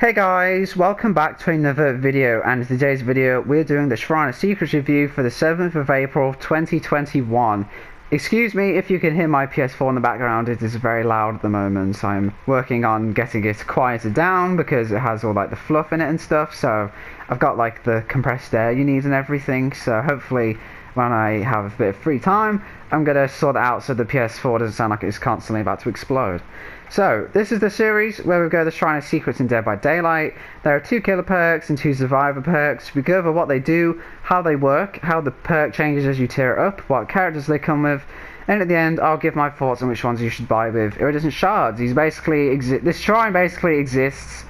Hey guys, welcome back to another video, and in today's video we're doing the Shrine of Secrets review for the 7th of April 2021. Excuse me if you can hear my PS4 in the background, it is very loud at the moment. I'm working on getting it quieted down because it has all like the fluff in it and stuff, so I've got like the compressed air you need and everything, so hopefully when I have a bit of free time I'm going to sort it out so the PS4 doesn't sound like it's constantly about to explode. So, this is the series where we go the Shrine of Secrets in Dead by Daylight. There are 2 killer perks and 2 survivor perks. We go over what they do, how they work, how the perk changes as you tier it up, what characters they come with, and at the end I'll give my thoughts on which ones you should buy with iridescent shards. This shrine basically exists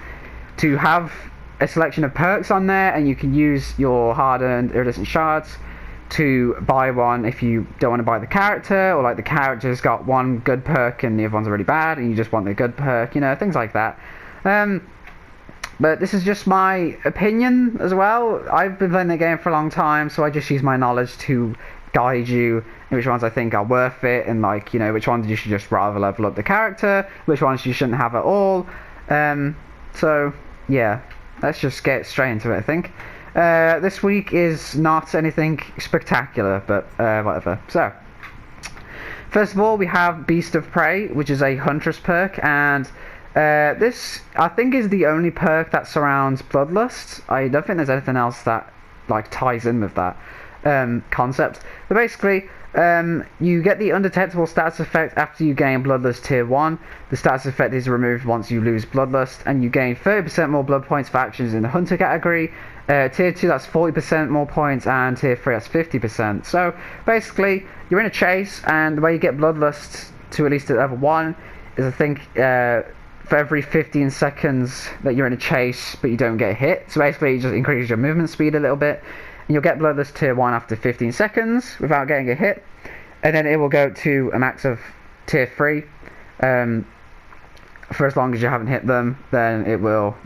to have a selection of perks on there, and you can use your hard-earned iridescent shards to buy one if you don't want to buy the character, or like the character's got one good perk and the other one's really bad and you just want the good perk, you know, things like that. But this is just my opinion as well. I've been playing the game for a long time, so I just use my knowledge to guide you in which ones I think are worth it, and like, you know, which ones you should just rather level up the character, which ones you shouldn't have at all. So yeah, let's just get straight into it, I think. This week is not anything spectacular, but whatever. So, first of all, we have Beast of Prey, which is a Huntress perk, and this, I think, is the only perk that surrounds Bloodlust. I don't think there's anything else that like ties in with that concept. But basically, you get the undetectable status effect after you gain Bloodlust Tier 1. The status effect is removed once you lose Bloodlust, and you gain 30% more blood points for actions in the Hunter category. Tier 2, that's 40% more points, and Tier 3, that's 50%. So, basically, you're in a chase, and the way you get Bloodlust to at least at level 1 is, I think, for every 15 seconds that you're in a chase, but you don't get hit. So basically, it just increases your movement speed a little bit. And you'll get Bloodlust Tier 1 after 15 seconds without getting a hit. And then it will go to a max of Tier 3. For as long as you haven't hit them, then it will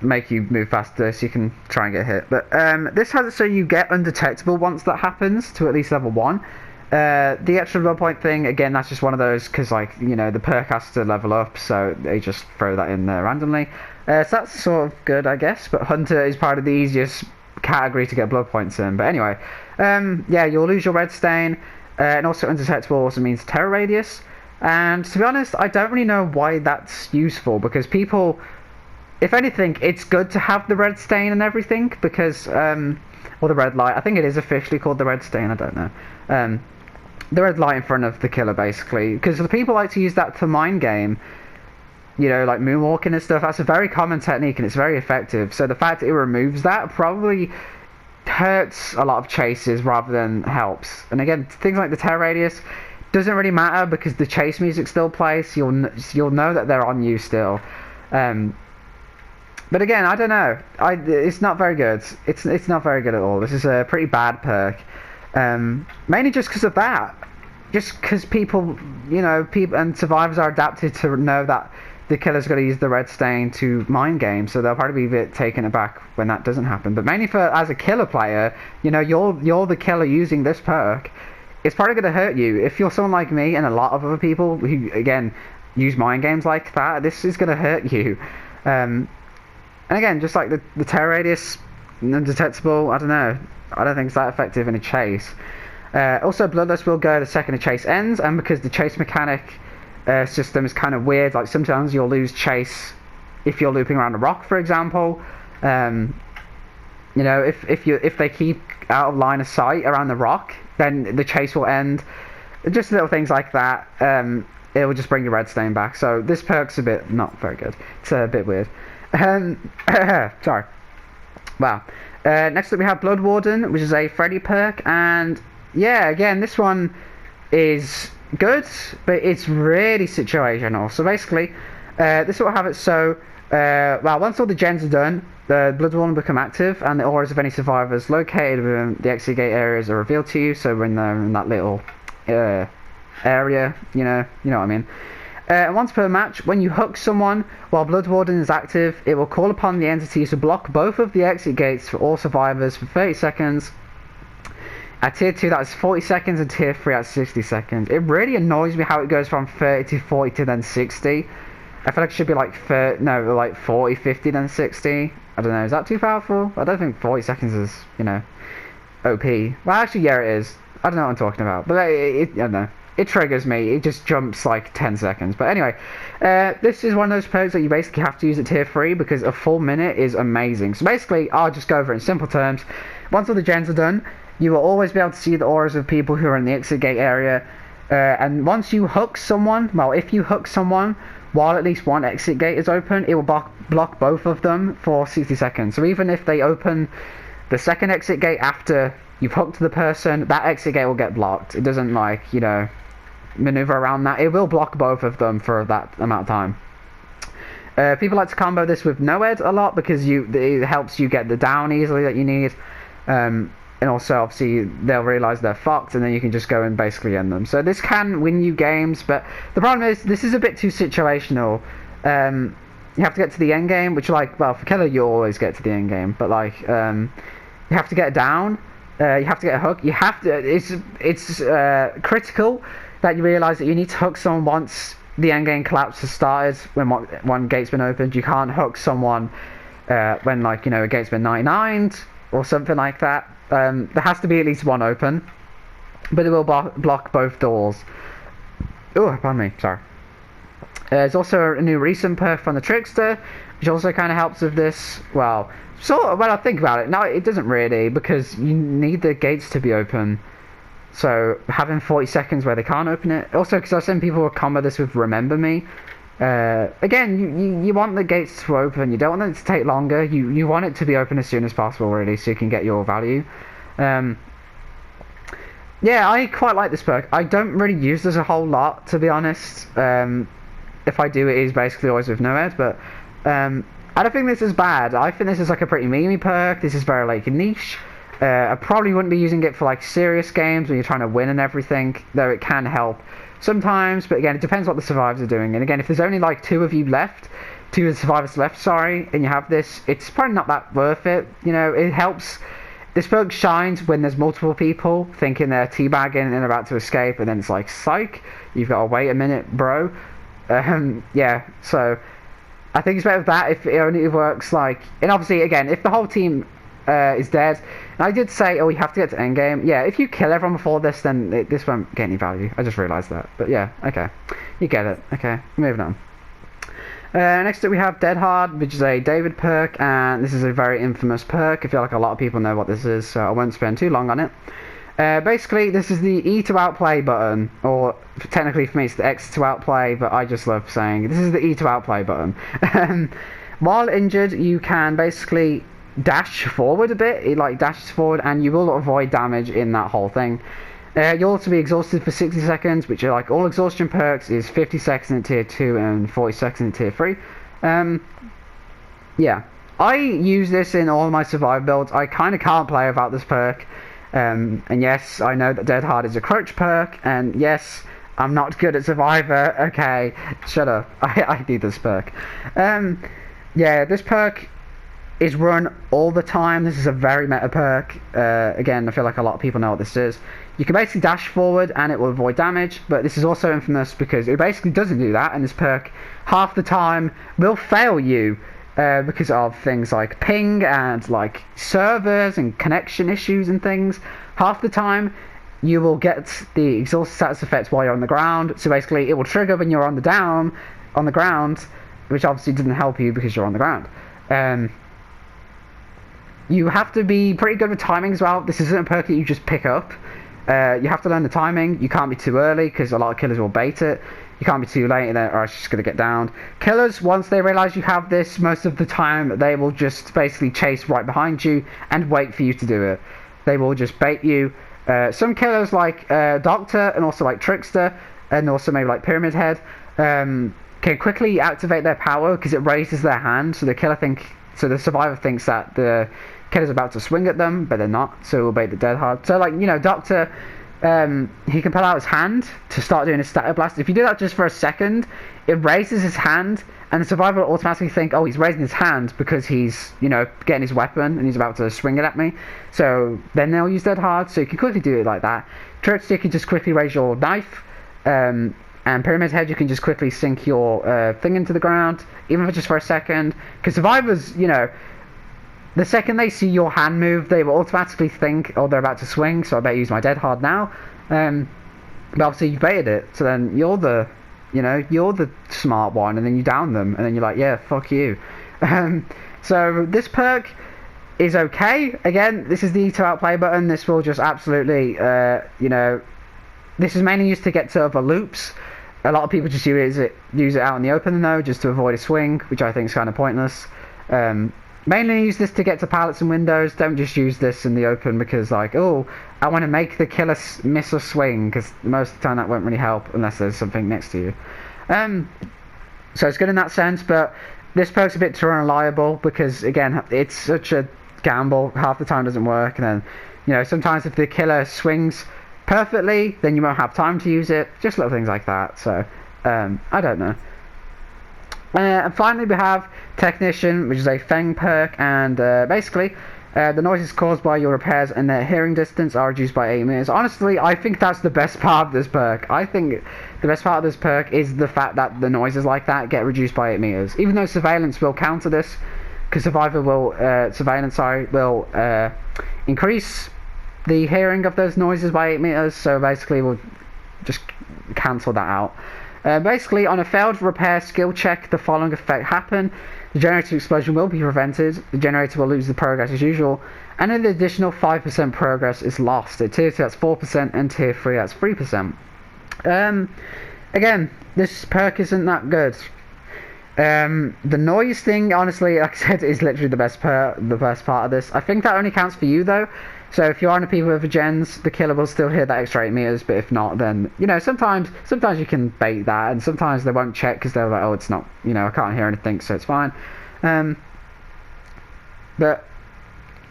make you move faster, so you can try and get hit. But this has it so you get undetectable once that happens, to at least level 1. The extra blood point thing, again, that's just one of those, because, like, you know, the perk has to level up, so they just throw that in there randomly. So that's sort of good, I guess, but Hunter is part of the easiest category to get blood points in. But anyway, yeah, you'll lose your red stain, and also undetectable also means terror radius. And to be honest, I don't really know why that's useful, because people, if anything, it's good to have the red stain and everything, because, or the red light, I think it is officially called the red stain, I don't know. The red light in front of the killer, basically, because the people like to use that to mind game, you know, like moonwalking and stuff. That's a very common technique and it's very effective, so the fact that it removes that probably hurts a lot of chases rather than helps. And again, things like the terror radius doesn't really matter because the chase music still plays, so you'll know that they're on you still. But again, I don't know, it's not very good. It's not very good at all. This is a pretty bad perk, mainly just because of that. Just because people, you know, people and survivors are adapted to know that the killer's going to use the red stain to mind game, so they'll probably be a bit taken aback when that doesn't happen. But mainly as a killer player, you know, you're the killer using this perk, it's probably going to hurt you. If you're someone like me and a lot of other people who, again, use mind games like that, this is going to hurt you. And again, just like the terror radius, undetectable, I don't know. I don't think it's that effective in a chase. Also, Bloodlust will go the second a chase ends, and because the chase mechanic system is kind of weird, like sometimes you'll lose chase if you're looping around a rock, for example. You know, if they keep out of line of sight around the rock, then the chase will end. Just little things like that. It will just bring the red stain back. So this perk's a bit not very good. It's a bit weird. Sorry. Wow. Next up we have Blood Warden, which is a Freddy perk, and yeah, again, this one is good, but it's really situational. So basically, this will have it so, well, once all the gens are done, the Blood Warden will become active, and the auras of any survivors located within the exit gate areas are revealed to you, so when they're in that little area, you know what I mean. Once per match, when you hook someone while Blood Warden is active, it will call upon the entity to block both of the exit gates for all survivors for 30 seconds. At tier 2, that's 40 seconds, and tier 3, that's 60 seconds. It really annoys me how it goes from 30 to 40 to then 60. I feel like it should be like 30, no, like 40, 50, then 60. I don't know, is that too powerful? I don't think 40 seconds is, you know, OP. Well, actually, yeah, it is. I don't know what I'm talking about, but I don't know. It triggers me. It just jumps like 10 seconds. But anyway, this is one of those perks that you basically have to use at tier 3 because a full minute is amazing. So basically, I'll just go over it in simple terms. Once all the gens are done, you will always be able to see the auras of people who are in the exit gate area. And once you hook someone, well, if you hook someone while at least one exit gate is open, it will block both of them for 60 seconds. So even if they open the second exit gate after you've hooked the person, that exit gate will get blocked. It doesn't, like, you know, maneuver around that. It will block both of them for that amount of time. People like to combo this with no-ed a lot because it helps you get the down easily that you need. And also, obviously, they'll realise they're fucked, and then you can just go and basically end them. So this can win you games, but the problem is, this is a bit too situational. You have to get to the end game, which, like, well, for killer, you always get to the end game, but, like, you have to get down, you have to get a hook, you have to, it's critical that you realise that you need to hook someone once the end game collapse has started, when one gate's been opened. You can't hook someone when, like, you know, a gate's been 99'd, or something like that. There has to be at least one open, but it will block both doors. Oh, pardon me, sorry. There's also a new recent perk from the Trickster, which also kind of helps with this. Well, sort of, when I think about it, no, it doesn't really, because you need the gates to be open. So having 40 seconds where they can't open it. Also, because I've seen people combo this with Remember Me. Again, you want the gates to open. You don't want it to take longer. You want it to be open as soon as possible, really, so you can get your value. Yeah, I quite like this perk. I don't really use this a whole lot, to be honest. If I do, it is basically always with no-ed, but I don't think this is bad. I think this is like a pretty memey perk. This is very, like, niche. I probably wouldn't be using it for, like, serious games when you're trying to win and everything, though it can help sometimes. But again, it depends what the survivors are doing. And again, if there's only like two of the survivors left, sorry, and you have this, it's probably not that worth it. You know, it helps. This perk shines when there's multiple people thinking they're teabagging and about to escape, and then it's like, psych, you've got to wait a minute, bro. Yeah, so I think it's better with that if it only works, like, and obviously, again, if the whole team is dead, and I did say, oh, you have to get to endgame. Yeah, if you kill everyone before this, then this won't get any value. I just realised that. But yeah, okay. You get it. Okay, moving on. Next up we have Dead Hard, which is a David perk, and this is a very infamous perk. I feel like a lot of people know what this is, so I won't spend too long on it. Basically, this is the E to outplay button, or technically for me it's the X to outplay, but I just love saying this is the E to outplay button. While injured, you can basically dash forward a bit. It, like, dashes forward, and you will avoid damage in that whole thing. You'll also be exhausted for 60 seconds, which are, like, all exhaustion perks is 50 seconds in tier 2 and 40 seconds in tier 3. Yeah, I use this in all my survival builds. I kind of can't play without this perk. And yes, I know that Dead Hard is a crutch perk, and yes, I'm not good at Survivor. Okay, shut up. I need this perk. Yeah, this perk is run all the time. This is a very meta perk. Again, I feel like a lot of people know what this is. You can basically dash forward and it will avoid damage, but this is also infamous because it basically doesn't do that, and this perk half the time will fail you because of things like ping and, like, servers and connection issues and things. Half the time you will get the exhaust status effect while you're on the ground, so basically it will trigger when you're on the ground, which obviously doesn't help you because you're on the ground. You have to be pretty good with timing as well. This isn't a perk that you just pick up. You have to learn the timing. You can't be too early because a lot of killers will bait it. You can't be too late, and then, or it's just going to get downed. Killers, once they realise you have this, most of the time they will just basically chase right behind you and wait for you to do it. They will just bait you. Some killers, like Doctor and also like Trickster, and also maybe like Pyramid Head, can quickly activate their power because it raises their hand, so the survivor thinks that the killer's about to swing at them, but they're not, so it will bait the Dead Hard. So, like, you know, Doctor, he can pull out his hand to start doing a static blast. If you do that just for a second, it raises his hand, and the survivor will automatically think, oh, he's raising his hand because he's, you know, getting his weapon and he's about to swing it at me. So then they'll use Dead Hard, so you can quickly do it like that. Trickster can just quickly raise your knife, And Pyramid Head, you can just quickly sink your thing into the ground, even if just for a second. Because survivors, you know, the second they see your hand move, they will automatically think, oh, they're about to swing, so I better use my dead hard now. But obviously you baited it, so then you're the, you know, you're the smart one, and then you down them, and then you're like, yeah, fuck you. So this perk is okay. Again, this is the to outplay button. This will just absolutely, you know, this is mainly used to get to other loops. A lot of people just use it out in the open though, just to avoid a swing, which I think is kind of pointless. Mainly use this to get to pallets and windows. Don't just use this in the open because, like, oh, I want to make the killer miss a swing, because most of the time that won't really help unless there's something next to you. So it's good in that sense, but this perk's a bit too unreliable because, again, it's such a gamble. Half the time doesn't work, and then, you know, sometimes if the killer swings perfectly, then you won't have time to use it. Just little things like that. So I don't know. And finally we have Technician, which is a Feng perk, and basically the noises caused by your repairs and their hearing distance are reduced by 8 meters. Honestly, I think that's the best part of this perk. I think the best part of this perk is the fact that the noises like that get reduced by 8 meters. Even though Surveillance will counter this, because Surveillance will increase the hearing of those noises by 8 meters, so basically we'll just cancel that out. Basically, on a failed repair skill check, the following effect happen. The generator explosion will be prevented, the generator will lose the progress as usual, and an additional 5% progress is lost. At tier 2 that's 4%, and tier 3 that's 3%. Again, this perk isn't that good. The noise thing, honestly, like I said, is literally the best part of this. I think that only counts for you though. So if you're on a people with gens, the killer will still hear that extra 8 meters, but if not, then, you know, sometimes you can bait that, and sometimes they won't check because they're like, oh, it's not, you know, I can't hear anything, so it's fine. But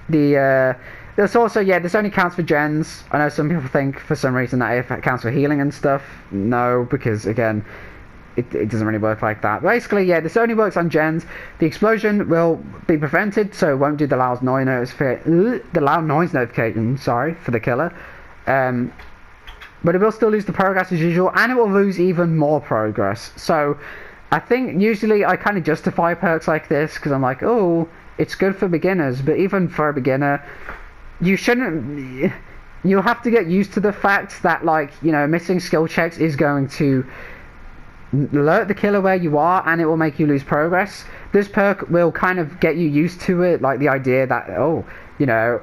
there's also, yeah, this only counts for gens. I know some people think for some reason that it counts for healing and stuff. No, because again, it doesn't really work like that. Basically, yeah, this only works on gens. The explosion will be prevented, so it won't do the loud noise notification, sorry, for the killer. But it will still lose the progress as usual, and it will lose even more progress. So I think usually I kind of justify perks like this because I'm like, oh, it's good for beginners, but even for a beginner, you shouldn't. You'll have to get used to the fact that, like, you know, missing skill checks is going to alert the killer where you are, and it will make you lose progress. This perk will kind of get you used to it, like the idea that, oh, you know,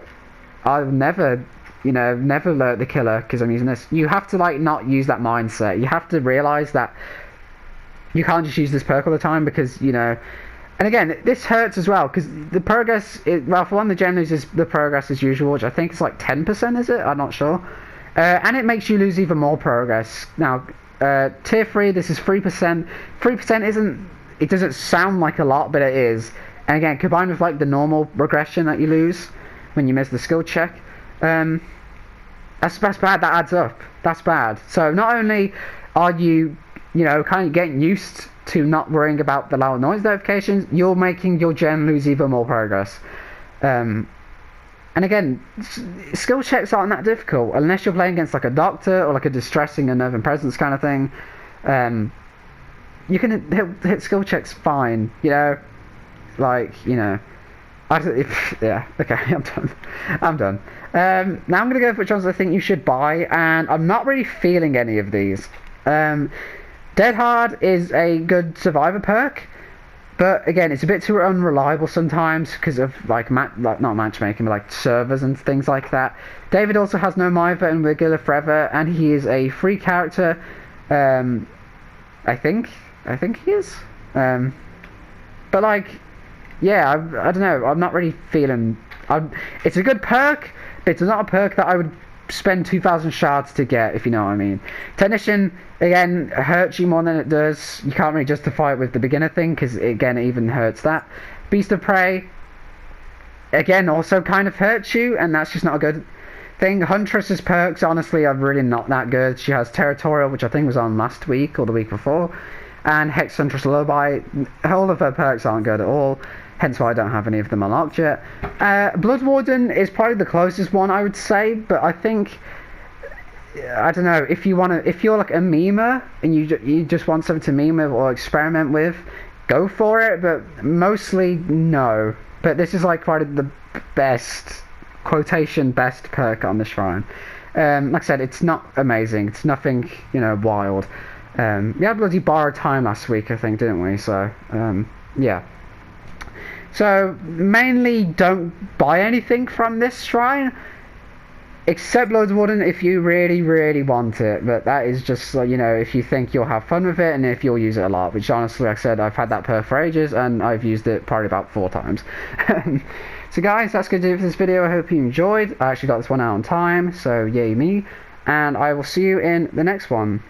I'll never alert the killer because I'm using this. You have to, like, not use that mindset. You have to realize that you can't just use this perk all the time because, you know, and again, this hurts as well because the progress, well, for one, the gem loses the progress as usual, which I think is like 10%, is it? I'm not sure. And it makes you lose even more progress. Now, tier 3, this is 3%. 3% isn't, it doesn't sound like a lot, but it is. And again, combined with like the normal regression that you lose when you miss the skill check, that's bad. That adds up. That's bad. So not only are you, you know, kind of getting used to not worrying about the loud noise notifications, you're making your gen lose even more progress. And again, skill checks aren't that difficult unless you're playing against like a doctor or like a distressing unnerving presence kind of thing. You can hit skill checks fine, you know, like, you know. Yeah, okay, I'm done. Now I'm gonna go for which ones I think you should buy, and I'm not really feeling any of these. Dead Hard is a good survivor perk, but again, it's a bit too unreliable sometimes because of like not matchmaking, but like servers and things like that. David also has no Miva and regular forever, and he is a free character. I think he is. But like, yeah, I don't know. I'm not really feeling. It's a good perk, but it's not a perk that I would spend 2,000 shards to get, if you know what I mean. Technician, again, hurts you more than it does. You can't really justify it with the beginner thing, because, again, it even hurts that. Beast of Prey, again, also kind of hurts you, and that's just not a good thing. Huntress's perks, honestly, are really not that good. She has Territorial, which I think was on last week, or the week before, and Hex Huntress Lullaby. All of her perks aren't good at all, hence why I don't have any of them unlocked yet. Blood Warden is probably the closest one, I would say, but I think I don't know, if you're like a memer and you just want something to meme with or experiment with, go for it. But mostly no. But this is like quite the best quotation best perk on the shrine. Like I said, it's not amazing. It's nothing, wild. We had bloody borrowed time last week, I think, didn't we? So yeah. So mainly don't buy anything from this shrine, except Lord's Warden if you really, really want it. But that is just like, if you think you'll have fun with it and if you'll use it a lot. Which honestly, like I said, I've had that perk for ages and I've used it probably about 4 times. So guys, that's going to do it for this video. I hope you enjoyed. I actually got this one out on time, so yay me. And I will see you in the next one.